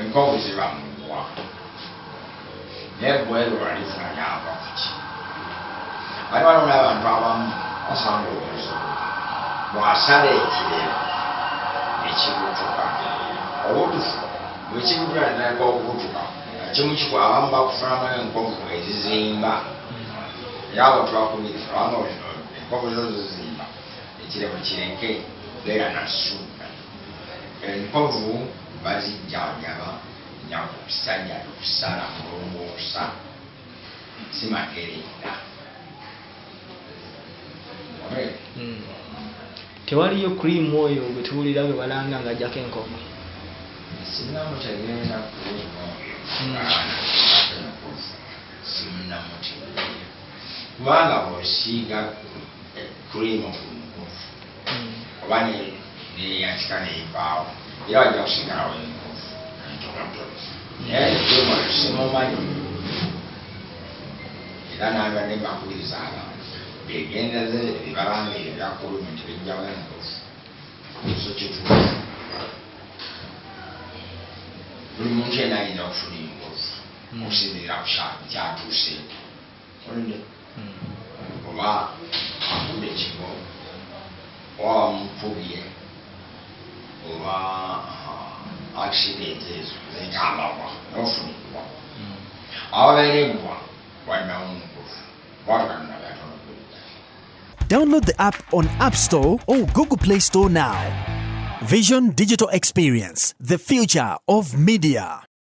enkovu ziba mu bwa naye bwero balifuna yava kuki bali waliwo n'abantu abamu basanga obuzibu bw'asala ekirero ekibutuka obutufu bwekibutula naleka okubutuka kimu kiku abamu bakufunamu enkovu ezizimba era abo tubakubiriza abanga enkovu zo zizimba ekirebo kirenke beera nassuuka enkovu bazijjanjaba nyakusajja kusala mulongoosa si makerenda tewaliyo cream oyo gwe tuwulira bwe balanga nga ajjako enkovu sinamutegenda simunamutegera kubanga bwosiiga cream ku nkovu oba neyatika neyivaawo era wajja kusigalawo enkovu entonotono naye ekimwe simumanyi era nabadde bakubiriza abantu begendeze byebalanga ebyo byakulumi nti bijjawo enkovu so kituufu buli muntu yena ayinza okufuna enkovu okusinziira ku kyatuuseeko olinde oba akubba ekigo oba bamukubye oba accident ezo zetambagwa nofunibwa ababeera eggwa walinawo enkovu watukatuna byatono. Download the app on App Store or Google Play Store now. Vision Digital Experience, the future of media.